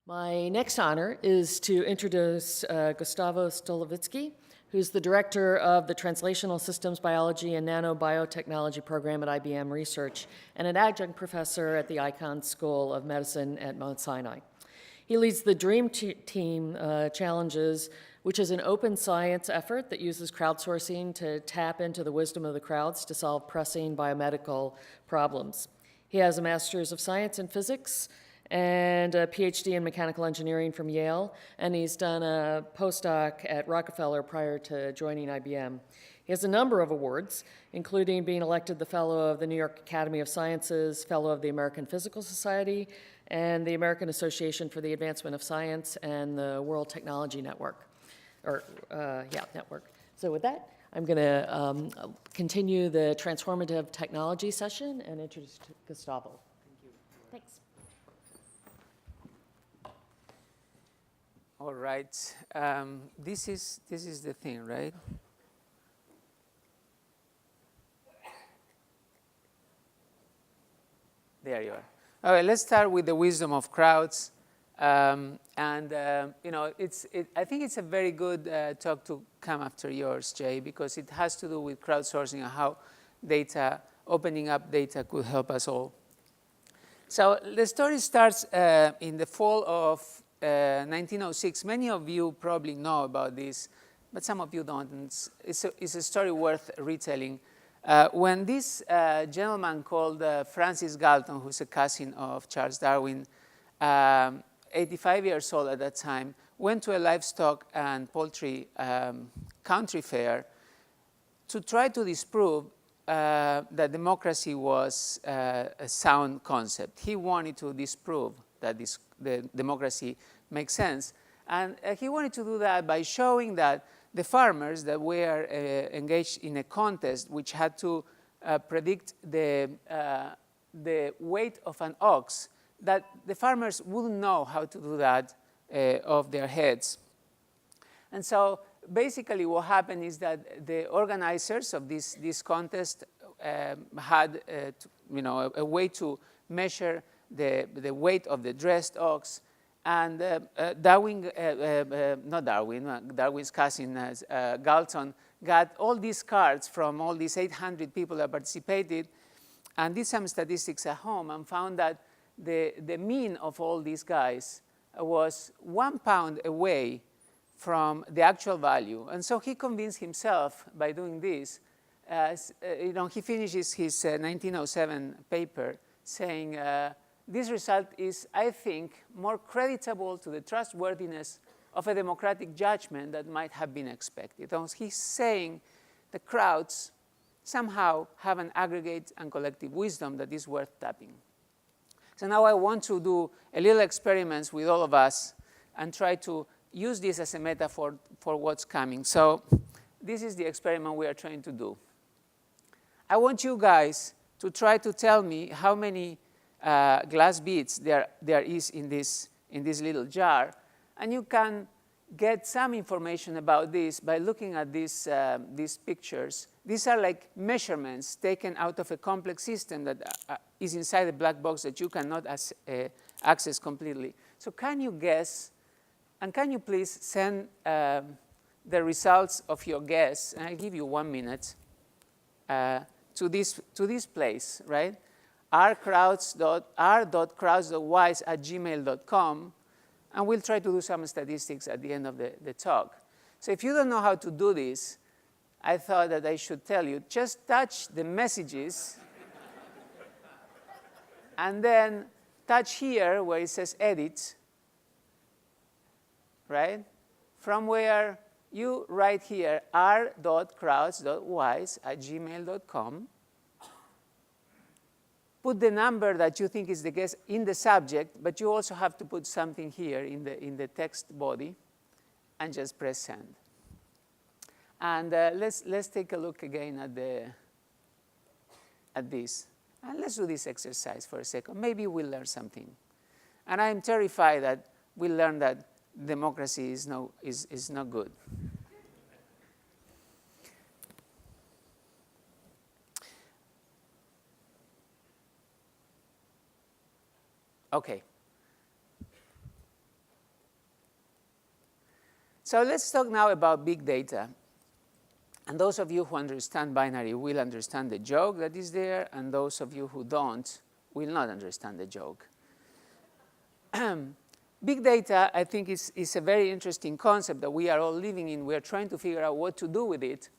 My next honor is to introduce Gustavo Stolovitzky, who's the director of the Translational Systems Biology and Nanobiotechnology program at IBM Research and an adjunct professor at the Icahn School of Medicine at Mount Sinai. He leads the DREAM Team Challenges, which is an open science effort that uses crowdsourcing to tap into the wisdom of the crowds to solve pressing biomedical problems. He has a Master's of Science in Physics and a PhD in mechanical engineering from Yale, and he's done a postdoc at Rockefeller prior to joining IBM. He has a number of awards, including being elected the Fellow of the New York Academy of Sciences, Fellow of the American Physical Society, and the American Association for the Advancement of Science, and the World Technology Network, Network. So with that, I'm going to continue the transformative technology session and introduce Gustavo. Thank you. Thanks. All right. This is the thing, right? There you are. All right. Let's start with the wisdom of crowds, I think it's a very good talk to come after yours, Jay, because it has to do with crowdsourcing and how data, opening up data, could help us all. So the story starts in the fall of 1906. Many of you probably know about this, but some of you don't. It's a story worth retelling. When this gentleman called Francis Galton, who's a cousin of Charles Darwin, 85 years old at that time, went to a livestock and poultry country fair to try to disprove that democracy was a sound concept. He wanted to disprove that the democracy makes sense. And he wanted to do that by showing that the farmers that were engaged in a contest which had to predict the weight of an ox, that the farmers wouldn't know how to do that off their heads. And so basically what happened is that the organizers of this contest had a way to measure the weight of the dressed ox. And Darwin's cousin, Galton, got all these cards from all these 800 people that participated and did some statistics at home and found that the mean of all these guys was 1 pound away from the actual value. And so he convinced himself by doing this. He finishes his 1907 paper saying, this result is, I think, more creditable to the trustworthiness of a democratic judgment that might have been expected. He's saying the crowds somehow have an aggregate and collective wisdom that is worth tapping. So now I want to do a little experiments with all of us and try to use this as a metaphor for what's coming. So this is the experiment we are trying to do. I want you guys to try to tell me how many glass beads there is in this little jar. And you can get some information about this by looking at these pictures. These are like measurements taken out of a complex system that is inside a black box that you cannot access completely. So can you guess, and can you please send the results of your guess, and I'll give you 1 minute, to this place, right? r.crowds.wise@gmail.com, and we'll try to do some statistics at the end of the talk. So if you don't know how to do this, I thought that I should tell you, just touch the messages and then touch here where it says edit, right? From where you write here r.crowds.wise@gmail.com. Put the number that you think is the guess in the subject, but you also have to put something here in the text body, and just press send. And let's take a look again at this. And let's do this exercise for a second. Maybe we'll learn something. And I'm terrified that we'll learn that democracy is not good. Okay. So let's talk now about big data. And those of you who understand binary will understand the joke that is there, and those of you who don't will not understand the joke. Big data, I think, is a very interesting concept that we are all living in. We are trying to figure out what to do with it.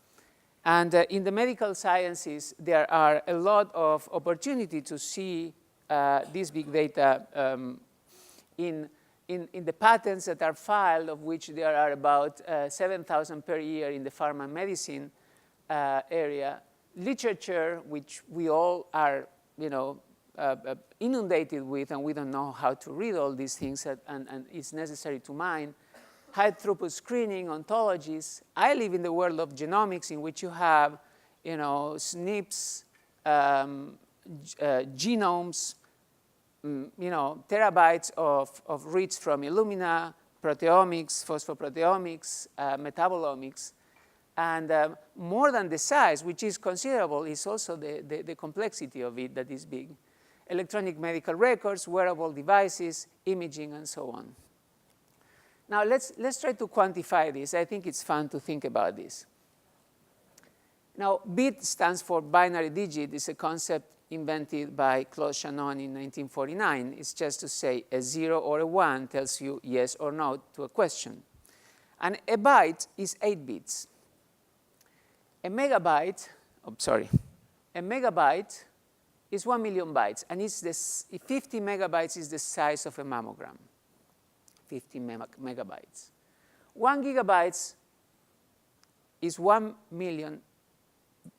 And in the medical sciences, there are a lot of opportunity to see this big data in the patents that are filed, of which there are about 7,000 per year in the pharma medicine area. Literature, which we all are, inundated with, and we don't know how to read all these things, and it's necessary to mine. High throughput screening, ontologies. I live in the world of genomics, in which you have, SNPs, genomes, terabytes of reads from Illumina, proteomics, phosphoproteomics, metabolomics. And more than the size, which is considerable, is also the complexity of it that is big. Electronic medical records, wearable devices, imaging, and so on. Now, let's try to quantify this. I think it's fun to think about this. Now, bit stands for binary digit. It's a concept invented by Claude Shannon in 1949. It's just to say a 0 or a 1 tells you yes or no to a question. And a byte is 8 bits. A megabyte is 1 million bytes, and 50 megabytes is the size of a mammogram. 50 megabytes. 1 gigabyte is 1 million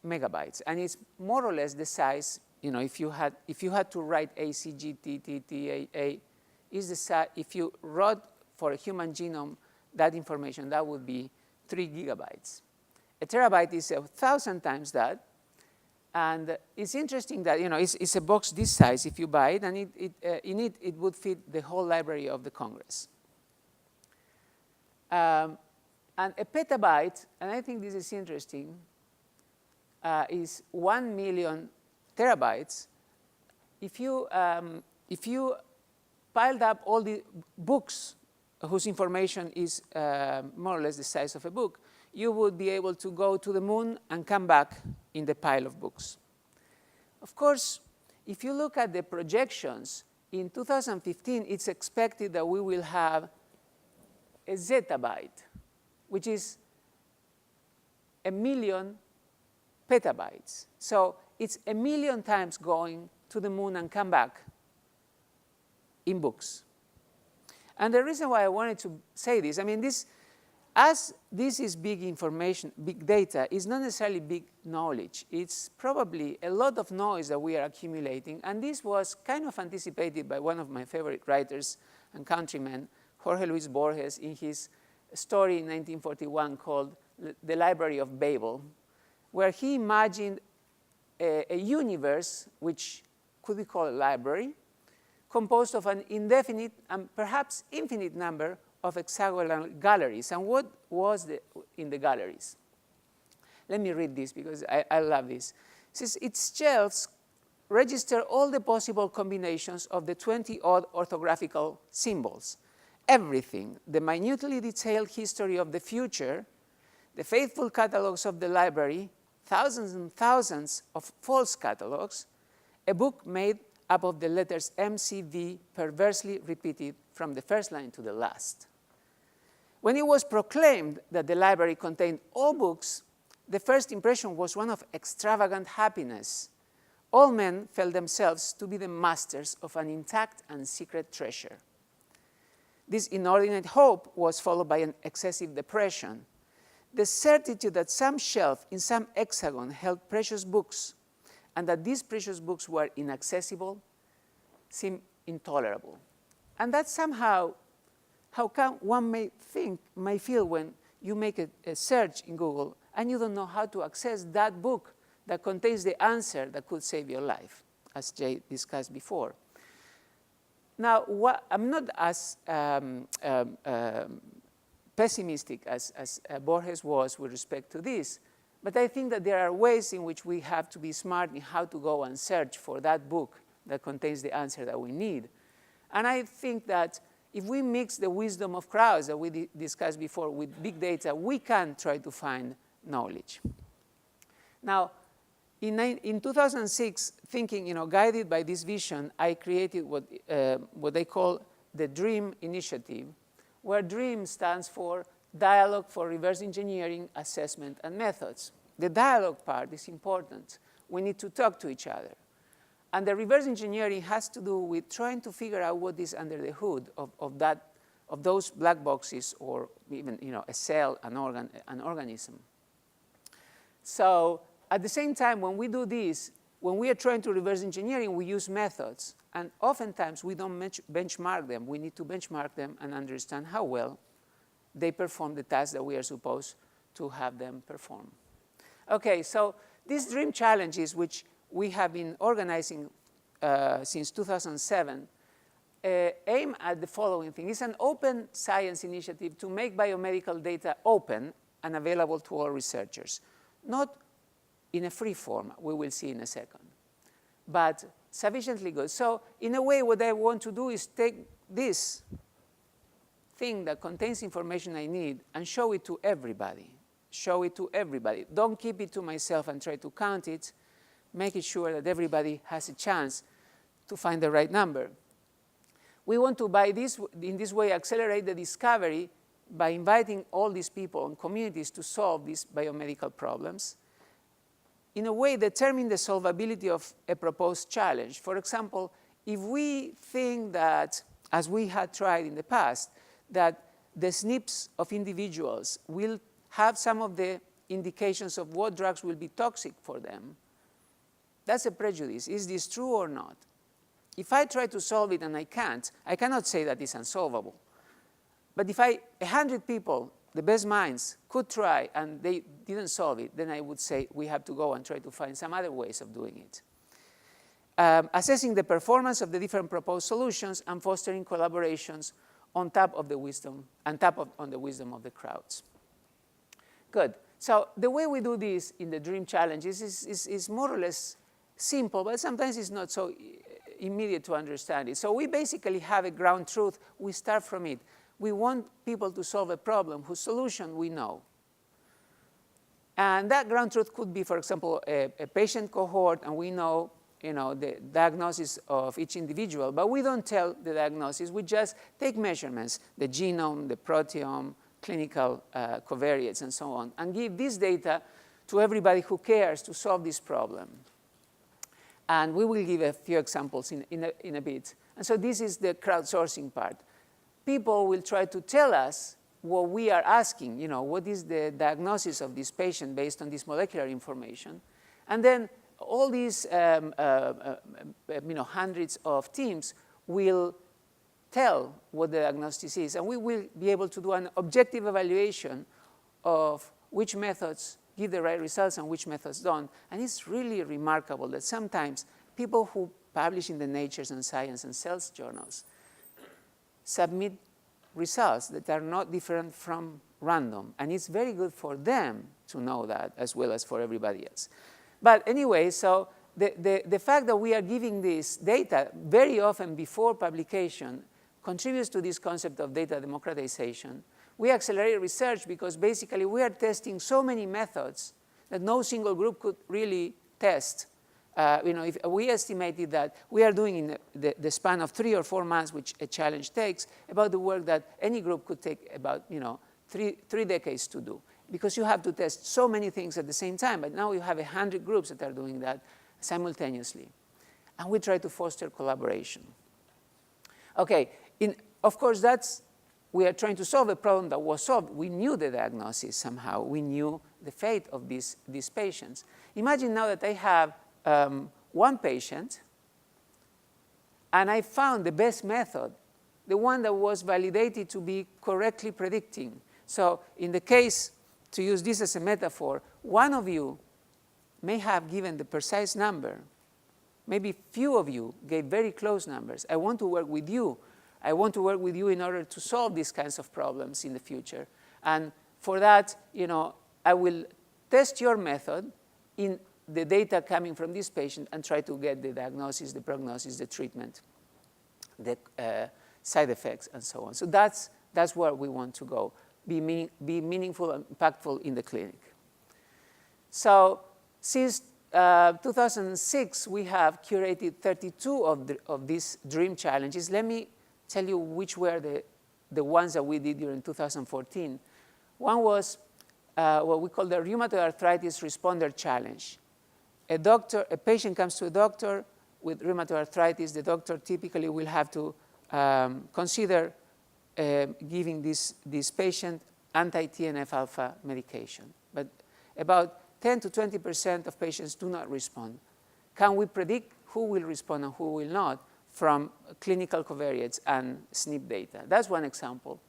megabytes, and it's more or less the size. If you had to write ACGTTTAA, is the size. If you wrote for a human genome that information, that would be 3 gigabytes. A terabyte is 1,000 times that. And it's interesting that it's a box this size if you buy it, and in it would fit the whole Library of the Congress. And a petabyte, and I think this is interesting, is 1 million terabytes. If you piled up all the books whose information is more or less the size of a book, you would be able to go to the moon and come back in the pile of books. Of course, if you look at the projections, in 2015, it's expected that we will have a zettabyte, which is 1 million petabytes. So it's 1 million times going to the moon and come back in books. And the reason why I wanted to say this, as this is big information, big data, is not necessarily big knowledge. It's probably a lot of noise that we are accumulating. And this was kind of anticipated by one of my favorite writers and countrymen, Jorge Luis Borges, in his story in 1941 called The Library of Babel, where he imagined a universe, which could be called a library, composed of an indefinite and perhaps infinite number of hexagonal galleries. And what was in the galleries? Let me read this because I love this. It says, its shelves register all the possible combinations of the 20-odd orthographical symbols. Everything, the minutely detailed history of the future, the faithful catalogs of the library, thousands and thousands of false catalogs, a book made up of the letters MCV perversely repeated from the first line to the last. When it was proclaimed that the library contained all books, the first impression was one of extravagant happiness. All men felt themselves to be the masters of an intact and secret treasure. This inordinate hope was followed by an excessive depression. The certitude that some shelf in some hexagon held precious books and that these precious books were inaccessible seemed intolerable. And that's somehow how one may feel when you make a search in Google and you don't know how to access that book that contains the answer that could save your life, as Jay discussed before. Now, I'm not as pessimistic as Borges was with respect to this, but I think that there are ways in which we have to be smart in how to go and search for that book that contains the answer that we need. And I think that if we mix the wisdom of crowds that we discussed before with big data, we can try to find knowledge. Now, in 2006, thinking, guided by this vision, I created what they call the DREAM initiative, where DREAM stands for Dialogue for Reverse Engineering, Assessment, and Methods. The dialogue part is important. We need to talk to each other. And the reverse engineering has to do with trying to figure out what is under the hood of those black boxes, or even a cell, an organism. So at the same time, when we do this, when we are trying to reverse engineering, we use methods. And oftentimes, we don't benchmark them. We need to benchmark them and understand how well they perform the tasks that we are supposed to have them perform. OK, so these DREAM challenges, which we have been organizing since 2007, aim at the following thing. It's an open science initiative to make biomedical data open and available to all researchers. Not in a free form, we will see in a second, but sufficiently good. So in a way, what I want to do is take this thing that contains information I need and show it to everybody. Show it to everybody. Don't keep it to myself and try to count it. Make it sure that everybody has a chance to find the right number. We want to, in this way, accelerate the discovery by inviting all these people and communities to solve these biomedical problems. In a way, determine the solvability of a proposed challenge. For example, if we think that, as we had tried in the past, that the SNPs of individuals will have some of the indications of what drugs will be toxic for them, that's a prejudice. Is this true or not? If I try to solve it and I cannot say that it's unsolvable. But if 100 people, the best minds, could try and they didn't solve it, then I would say we have to go and try to find some other ways of doing it. Assessing the performance of the different proposed solutions and fostering collaborations on top of the wisdom, on the wisdom of the crowds. Good. So the way we do this in the DREAM challenges is more or less simple, but sometimes it's not so immediate to understand it. So we basically have a ground truth. We start from it. We want people to solve a problem whose solution we know. And that ground truth could be, for example, a patient cohort, and we know, the diagnosis of each individual, but we don't tell the diagnosis. We just take measurements, the genome, the proteome, clinical covariates, and so on, and give this data to everybody who cares to solve this problem. And we will give a few examples in a bit. And so this is the crowdsourcing part. People will try to tell us what we are asking, what is the diagnosis of this patient based on this molecular information. And then all these hundreds of teams will tell what the diagnosis is. And we will be able to do an objective evaluation of which methods give the right results and which methods don't. And it's really remarkable that sometimes people who publish in the Natures and Science and Cells journals submit results that are not different from random. And it's very good for them to know that, as well as for everybody else. But anyway, so the fact that we are giving this data very often before publication contributes to this concept of data democratization. We accelerate research because basically we are testing so many methods that no single group could really test. If we estimated that we are doing in the span of 3 or 4 months, which a challenge takes, about the work that any group could take about 3 decades to do. Because you have to test so many things at the same time. But now you have 100 groups that are doing that simultaneously. And we try to foster collaboration. OK, of course, we are trying to solve a problem that was solved. We knew the diagnosis somehow. We knew the fate of these patients. Imagine now that I have one patient, and I found the best method, the one that was validated to be correctly predicting. So in the case, to use this as a metaphor, one of you may have given the precise number. Maybe few of you gave very close numbers. I want to work with you. I want to work with you in order to solve these kinds of problems in the future. And for that, I will test your method in the data coming from this patient and try to get the diagnosis, the prognosis, the treatment, the side effects, and so on. So that's where we want to go, be meaningful and impactful in the clinic. So since 2006, we have curated 32 of these dream challenges. Let me tell you which were the ones that we did during 2014. One was what we call the Rheumatoid Arthritis Responder Challenge. A patient comes to a doctor with rheumatoid arthritis. The doctor typically will have to consider giving this patient anti-TNF-alpha medication. But about 10 to 20% of patients do not respond. Can we predict who will respond and who will not from clinical covariates and SNP data? That's one example.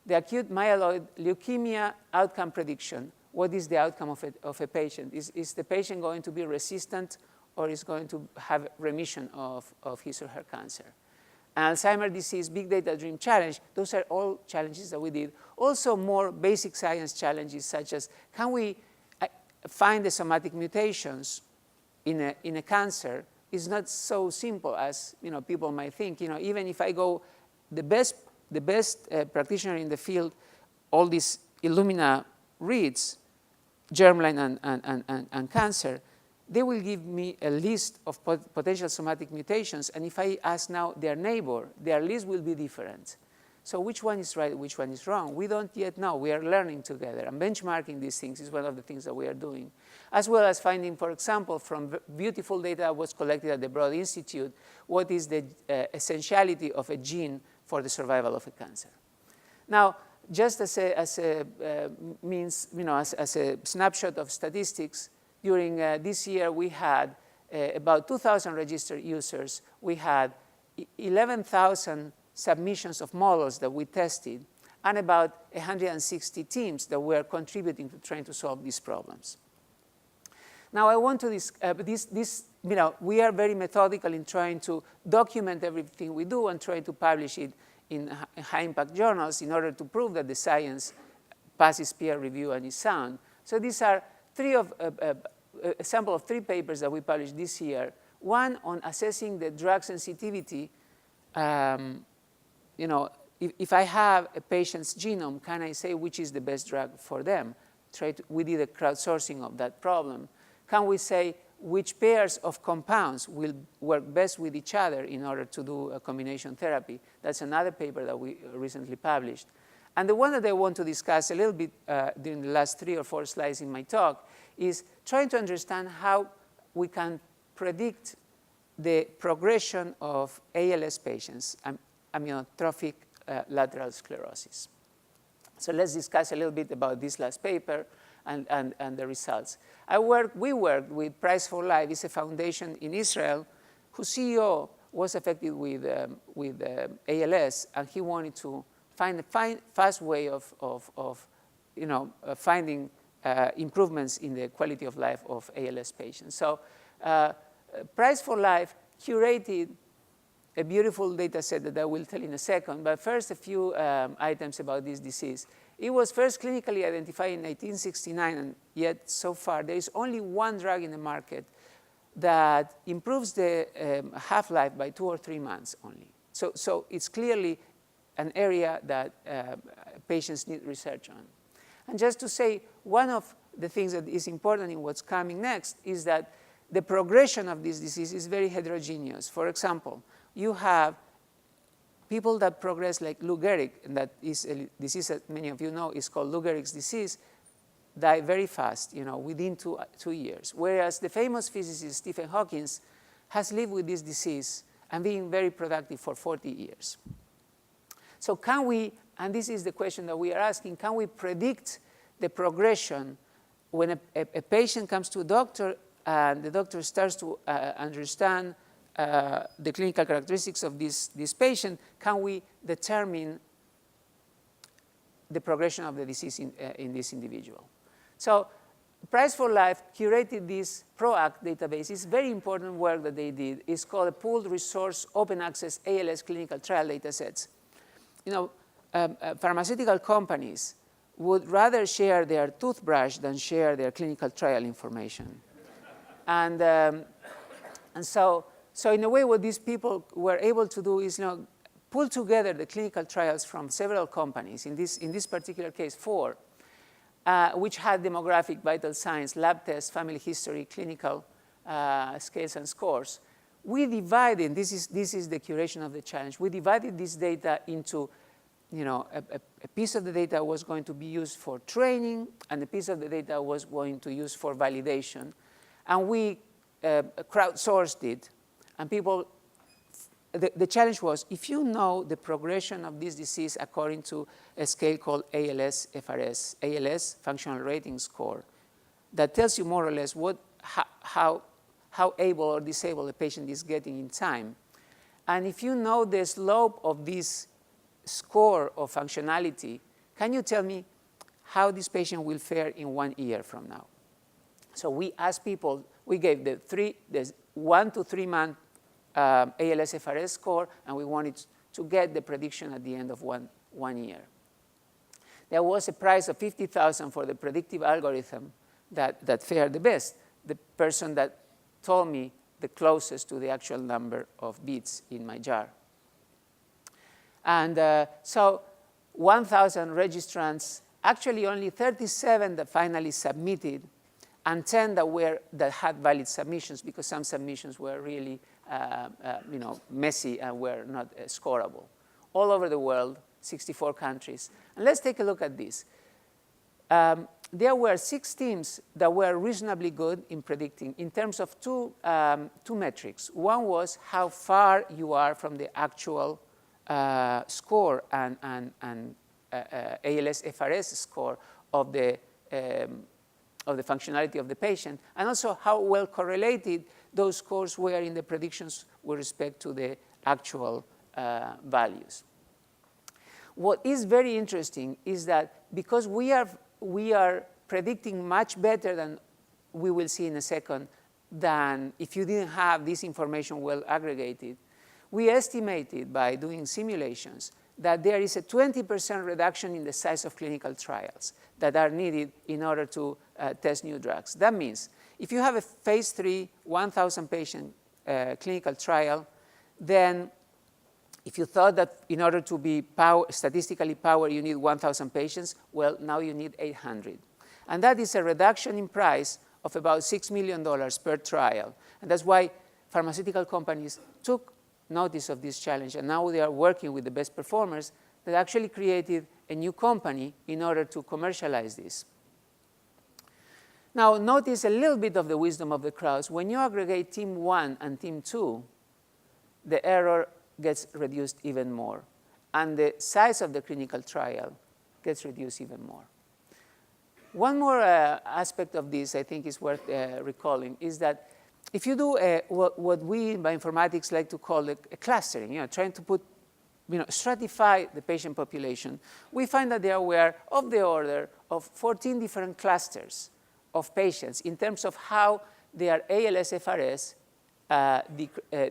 The acute myeloid leukemia outcome prediction. What is the outcome of a patient? Is the patient going to be resistant or is going to have remission of his or her cancer? Alzheimer's disease big data dream challenge, those are all challenges that we did. Also more basic science challenges such as, can we find the somatic mutations in a cancer? Is not so simple as people might think. Even if I go the best practitioner in the field, all these Illumina reads, germline and cancer, they will give me a list of potential somatic mutations. And if I ask now their neighbor, their list will be different. So which one is right, which one is wrong? We don't yet know. We are learning together. And benchmarking these things is one of the things that we are doing. As well as finding, for example, from beautiful data that was collected at the Broad Institute, what is the essentiality of a gene for the survival of a cancer. Now, just as a snapshot of statistics, during this year we had about 2,000 registered users. We had 11,000 submissions of models that we tested, and about 160 teams that were contributing to trying to solve these problems. Now, I want to we are very methodical in trying to document everything we do and try to publish it in high-impact journals in order to prove that the science passes peer review and is sound. So these are a sample of 3 papers that we published this year. One on assessing the drug sensitivity. If I have a patient's genome, can I say which is the best drug for them? We did a crowdsourcing of that problem. Can we say which pairs of compounds will work best with each other in order to do a combination therapy? That's another paper that we recently published. And the one that I want to discuss a little bit during the last 3 or 4 slides in my talk is trying to understand how we can predict the progression of ALS patients, amyotrophic lateral sclerosis. So let's discuss a little bit about this last paper and the results. We worked with Price for Life. It's a foundation in Israel whose CEO was affected with ALS, and he wanted to find a fast way of finding improvements in the quality of life of ALS patients. So Price for Life curated a beautiful data set that I will tell in a second, but first a few items about this disease. It was first clinically identified in 1969, and yet so far there is only one drug in the market that improves the half-life by 2 or 3 months only. So it's clearly an area that patients need research on. And just to say, one of the things that is important in what's coming next is that the progression of this disease is very heterogeneous. For example, you have people that progress like Lou Gehrig, and that is a disease that many of you know is called Lou Gehrig's disease, die very fast, within 2 years. Whereas the famous physicist Stephen Hawking has lived with this disease and been very productive for 40 years. So can we, and this is the question that we are asking, can we predict the progression when a patient comes to a doctor and the doctor starts to understand the clinical characteristics of this patient? Can we determine the progression of the disease in this individual? So Price for Life curated this PROACT database. It's very important work that they did. It's called a pooled resource open access ALS clinical trial datasets. Pharmaceutical companies would rather share their toothbrush than share their clinical trial information. And so in a way, what these people were able to do is pull together the clinical trials from several companies, in this particular case, 4, which had demographic, vital signs, lab tests, family history, clinical scales and scores. We divided, this is the curation of the challenge, we divided this data into, a piece of the data was going to be used for training, and a piece of the data was going to use for validation. And we crowdsourced it, and people, the challenge was, if you know the progression of this disease according to a scale called ALS-FRS, ALS Functional Rating Score, that tells you more or less how able or disabled a patient is getting in time. And if you know the slope of this score of functionality, can you tell me how this patient will fare in 1 year from now? So we asked people, we gave the 1 to 3 month ALS-FRS score, and we wanted to get the prediction at the end of one year. There was a prize of $50,000 for the predictive algorithm that fared the best, the person that told me the closest to the actual number of beats in my jar. And so 1,000 registrants, actually only 37 that finally submitted, and 10 that had valid submissions, because some submissions were really messy and were not scoreable. All over the world, 64 countries. And let's take a look at this. There were 6 teams that were reasonably good in predicting in terms of two metrics. One was how far you are from the actual score and ALS-FRS score of the functionality of the patient, and also how well correlated those scores were in the predictions with respect to the actual values. What is very interesting is that because we are predicting much better than we will see in a second than if you didn't have this information well aggregated, we estimated by doing simulations that there is a 20% reduction in the size of clinical trials that are needed in order to test new drugs. That means if you have a phase 3, 1,000 patient clinical trial, then if you thought that in order to be statistically powered you need 1,000 patients, well, now you need 800. And that is a reduction in price of about $6 million per trial. And that's why pharmaceutical companies took notice of this challenge, and now they are working with the best performers that actually created a new company in order to commercialize this. Now, notice a little bit of the wisdom of the crowds. When you aggregate team 1 and team 2, the error gets reduced even more, and the size of the clinical trial gets reduced even more. One more aspect of this I think is worth recalling is that if you do what we in bioinformatics like to call a clustering, trying to stratify the patient population, we find that there were of the order of 14 different clusters of patients in terms of how their ALS-FRS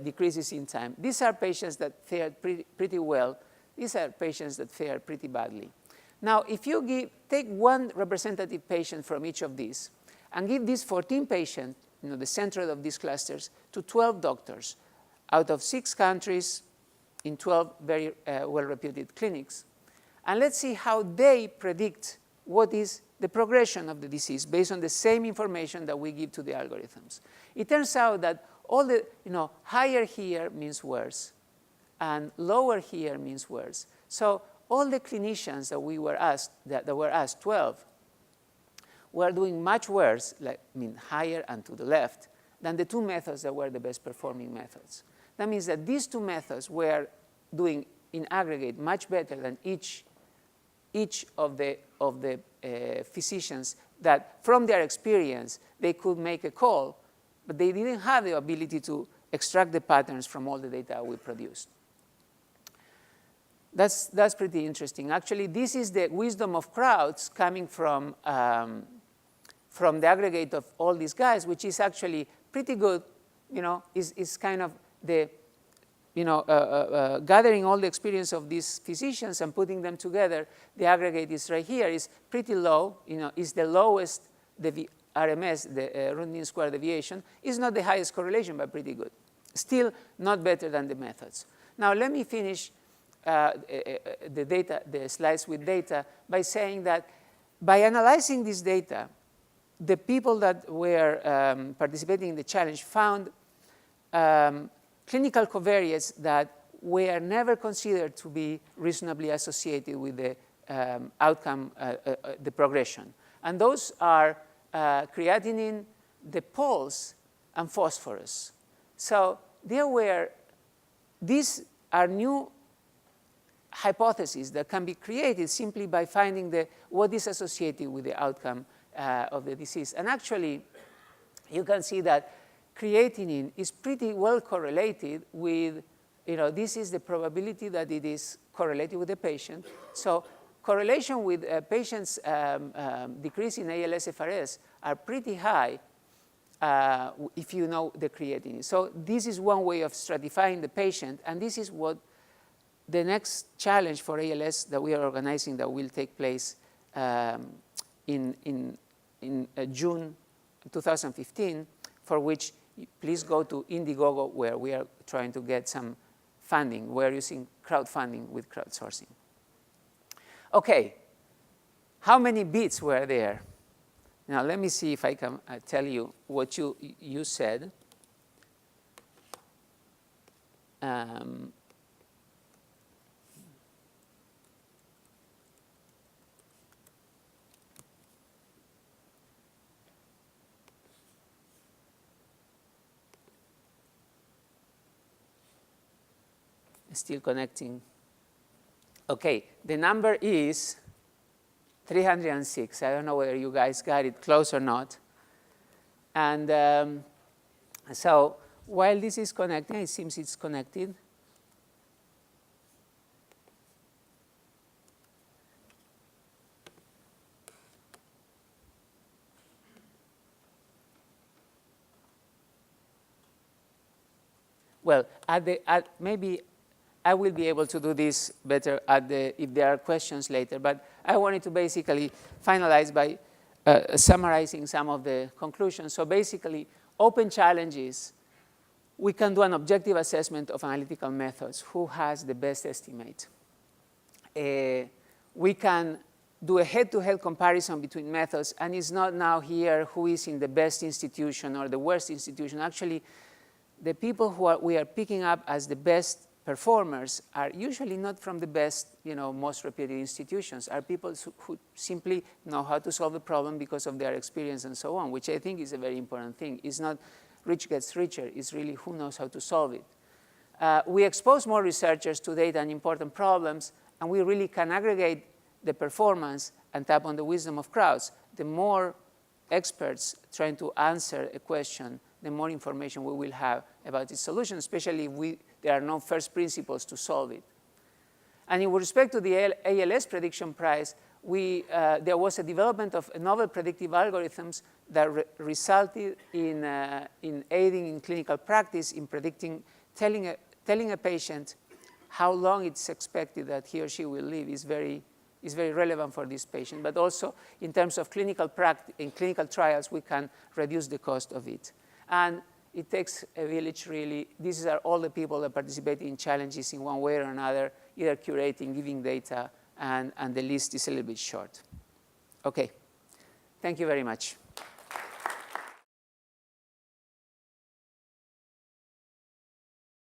decreases in time. These are patients that fared pretty well. These are patients that fared pretty badly. Now, if you take one representative patient from each of these and give these 14 patients, the center of these clusters, to 12 doctors out of 6 countries in 12 very well-reputed clinics, and let's see how they predict what is the progression of the disease based on the same information that we give to the algorithms. It turns out that all the, higher here means worse, and lower here means worse. So all the clinicians that we were asked, that were asked, 12, were doing much worse, higher and to the left, than the 2 methods that were the best performing methods. That means that these 2 methods were doing, in aggregate, much better than each of the physicians that, from their experience, they could make a call, but they didn't have the ability to extract the patterns from all the data we produced. That's pretty interesting. Actually, this is the wisdom of crowds coming from the aggregate of all these guys, which is actually pretty good, is kind of the, gathering all the experience of these physicians and putting them together. The aggregate is right here, is pretty low, is the lowest, the RMS, the root mean square deviation, is not the highest correlation, but pretty good. Still not better than the methods. Now, let me finish the data, the slides with data, by saying that by analyzing this data, the people that were participating in the challenge found clinical covariates that were never considered to be reasonably associated with the outcome, the progression. And those are creatinine, the pulse, and phosphorus. So these are new hypotheses that can be created simply by finding what is associated with the outcome of the disease. And actually, you can see that creatinine is pretty well correlated with, this is the probability that it is correlated with the patient. So correlation with patients' decrease in ALSFRS are pretty high if you know the creatinine. So this is one way of stratifying the patient, and this is what the next challenge for ALS that we are organizing that will take place in June 2015, for which please go to Indiegogo, where we are trying to get some funding. We're using crowdfunding with crowdsourcing. Okay, how many bits were there? Now, let me see if I can tell you what you said. Still connecting. Okay, the number is 306. I don't know whether you guys got it close or not. And so while this is connecting, it seems it's connected. Well, maybe I will be able to do this better if there are questions later, but I wanted to basically finalize by summarizing some of the conclusions. So basically, open challenges, we can do an objective assessment of analytical methods. Who has the best estimate? We can do a head-to-head comparison between methods, and it's not now here who is in the best institution or the worst institution. Actually, the people who we are picking up as the best performers are usually not from the best, most reputed institutions, are people who simply know how to solve the problem because of their experience and so on, which I think is a very important thing. It's not rich gets richer, it's really who knows how to solve it. We expose more researchers to data and important problems, and we really can aggregate the performance and tap on the wisdom of crowds. The more experts trying to answer a question, the more information we will have about its solution, especially if there are no first principles to solve it. And in respect to the ALS prediction prize, there was a development of novel predictive algorithms that resulted in aiding in clinical practice in predicting, telling a patient how long it's expected that he or she will live is very relevant for this patient. But also, in terms of clinical practice, in clinical trials, we can reduce the cost of it. And it takes a village, really. These are all the people that participate in challenges in one way or another, either curating, giving data, and the list is a little bit short. Okay, thank you very much.